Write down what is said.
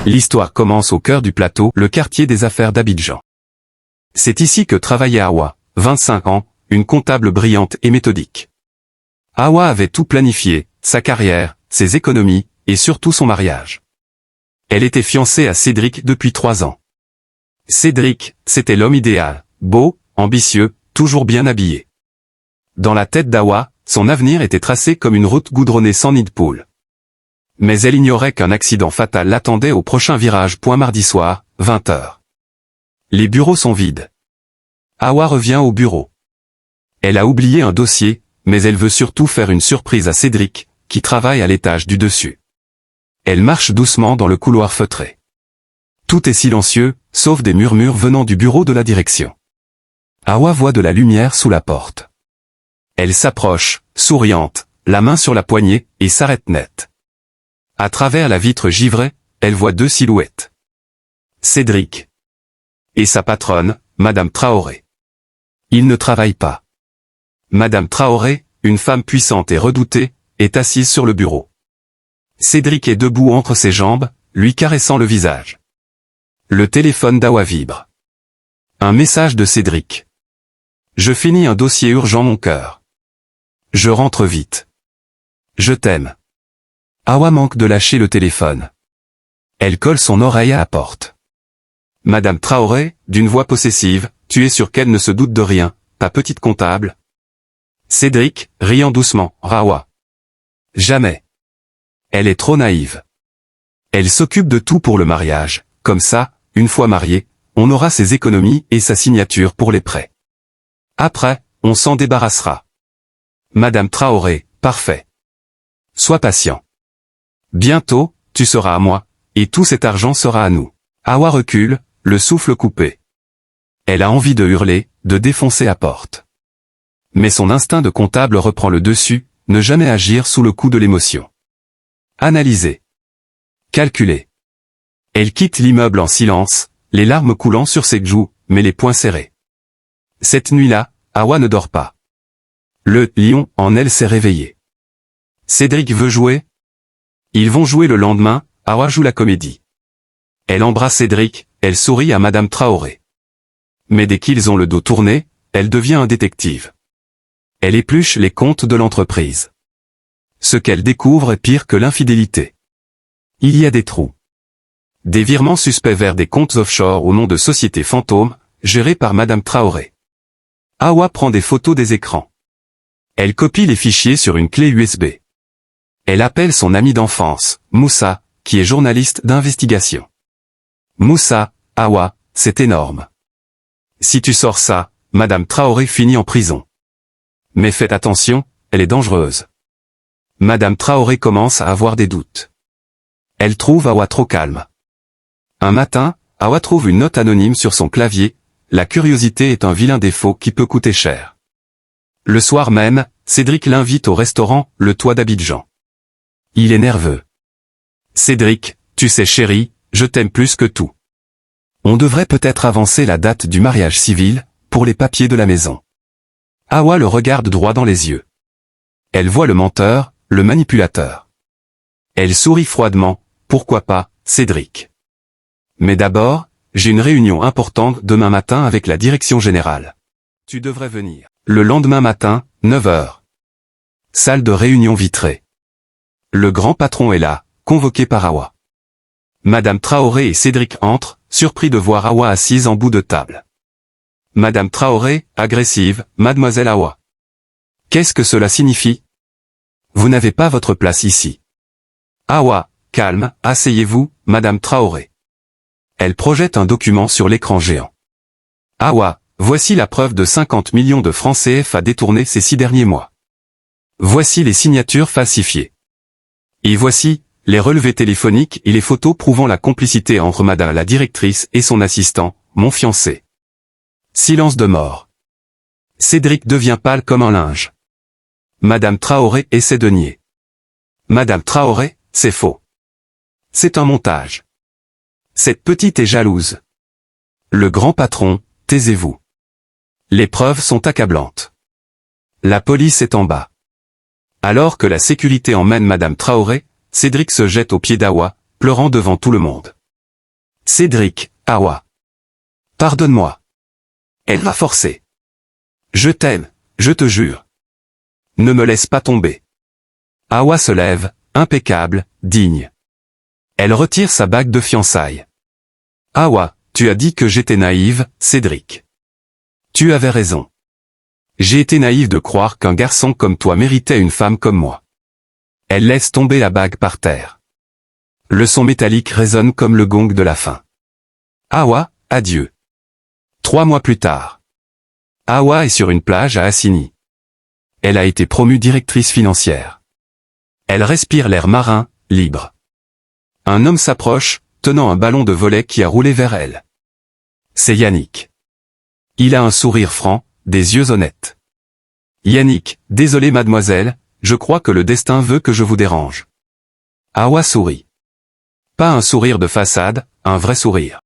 L'histoire commence au cœur du plateau, le quartier des affaires d'Abidjan. C'est ici que travaillait Hawa, 25 ans, une comptable brillante et méthodique. Hawa avait tout planifié, sa carrière, ses économies, et surtout son mariage. Elle était fiancée à Cédric depuis 3 ans. Cédric, c'était l'homme idéal, beau, ambitieux, toujours bien habillé. Dans la tête d'Hawa, son avenir était tracé comme une route goudronnée sans nid de poule. Mais elle ignorait qu'un accident fatal l'attendait au prochain virage. Mardi soir, 20h. Les bureaux sont vides. Hawa revient au bureau. Elle a oublié un dossier, mais elle veut surtout faire une surprise à Cédric, qui travaille à l'étage du dessus. Elle marche doucement dans le couloir feutré. Tout est silencieux, sauf des murmures venant du bureau de la direction. Hawa voit de la lumière sous la porte. Elle s'approche, souriante, la main sur la poignée, et s'arrête net. À travers la vitre givrée, elle voit 2 silhouettes. Cédric. Et sa patronne, Madame Traoré. Ils ne travaillent pas. Madame Traoré, une femme puissante et redoutée, est assise sur le bureau. Cédric est debout entre ses jambes, lui caressant le visage. Le téléphone d'Hawa vibre. Un message de Cédric. Je finis un dossier urgent mon cœur. Je rentre vite. Je t'aime. Hawa manque de lâcher le téléphone. Elle colle son oreille à la porte. Madame Traoré, d'une voix possessive, tu es sûre qu'elle ne se doute de rien, ta petite comptable? Cédric, riant doucement, Hawa. Jamais. Elle est trop naïve. Elle s'occupe de tout pour le mariage, comme ça, une fois mariée, on aura ses économies et sa signature pour les prêts. Après, on s'en débarrassera. Madame Traoré, parfait. Sois patient. Bientôt, tu seras à moi, et tout cet argent sera à nous. Hawa recule, le souffle coupé. Elle a envie de hurler, de défoncer la porte. Mais son instinct de comptable reprend le dessus, ne jamais agir sous le coup de l'émotion. Analyser. Calculer. Elle quitte l'immeuble en silence, les larmes coulant sur ses joues, mais les poings serrés. Cette nuit-là, Hawa ne dort pas. Le lion en elle s'est réveillé. Cédric veut jouer? Ils vont jouer le lendemain, Hawa joue la comédie. Elle embrasse Cédric, elle sourit à Madame Traoré. Mais dès qu'ils ont le dos tourné, elle devient un détective. Elle épluche les comptes de l'entreprise. Ce qu'elle découvre est pire que l'infidélité. Il y a des trous. Des virements suspects vers des comptes offshore au nom de sociétés fantômes, gérées par Madame Traoré. Hawa prend des photos des écrans. Elle copie les fichiers sur une clé USB. Elle appelle son ami d'enfance, Moussa, qui est journaliste d'investigation. Moussa, Hawa, c'est énorme. Si tu sors ça, Madame Traoré finit en prison. Mais faites attention, elle est dangereuse. Madame Traoré commence à avoir des doutes. Elle trouve Hawa trop calme. Un matin, Hawa trouve une note anonyme sur son clavier, la curiosité est un vilain défaut qui peut coûter cher. Le soir même, Cédric l'invite au restaurant, le Toit d'Abidjan. Il est nerveux. Cédric, tu sais chérie, je t'aime plus que tout. On devrait peut-être avancer la date du mariage civil, pour les papiers de la maison. Hawa le regarde droit dans les yeux. Elle voit le menteur, le manipulateur. Elle sourit froidement, pourquoi pas, Cédric. Mais d'abord, j'ai une réunion importante demain matin avec la direction générale. Tu devrais venir. Le lendemain matin, 9h. Salle de réunion vitrée. Le grand patron est là, convoqué par Hawa. Madame Traoré et Cédric entrent, surpris de voir Hawa assise en bout de table. Madame Traoré, agressive, Mademoiselle Hawa. Qu'est-ce que cela signifie? Vous n'avez pas votre place ici. Hawa, calme, asseyez-vous, Madame Traoré. Elle projette un document sur l'écran géant. Hawa, voici la preuve de 50 millions de francs CFA détournés ces 6 derniers mois. Voici les signatures falsifiées. Et voici, les relevés téléphoniques et les photos prouvant la complicité entre Madame la directrice et son assistant, mon fiancé. Silence de mort. Cédric devient pâle comme un linge. Madame Traoré essaie de nier. Madame Traoré, c'est faux. C'est un montage. Cette petite est jalouse. Le grand patron, taisez-vous. Les preuves sont accablantes. La police est en bas. Alors que la sécurité emmène Madame Traoré, Cédric se jette aux pieds d'Hawa, pleurant devant tout le monde. Cédric, Awa. Pardonne-moi. Elle m'a forcé. Je t'aime, je te jure. Ne me laisse pas tomber. Awa se lève, impeccable, digne. Elle retire sa bague de fiançailles. Awa, tu as dit que j'étais naïve, Cédric. Tu avais raison. J'ai été naïve de croire qu'un garçon comme toi méritait une femme comme moi. Elle laisse tomber la bague par terre. Le son métallique résonne comme le gong de la fin. Awa, adieu. 3 mois plus tard. Awa est sur une plage à Assigny. Elle a été promue directrice financière. Elle respire l'air marin, libre. Un homme s'approche, tenant un ballon de volley qui a roulé vers elle. C'est Yannick. Il a un sourire franc, des yeux honnêtes. Yannick, désolé mademoiselle, je crois que le destin veut que je vous dérange. Awa sourit. Pas un sourire de façade, un vrai sourire.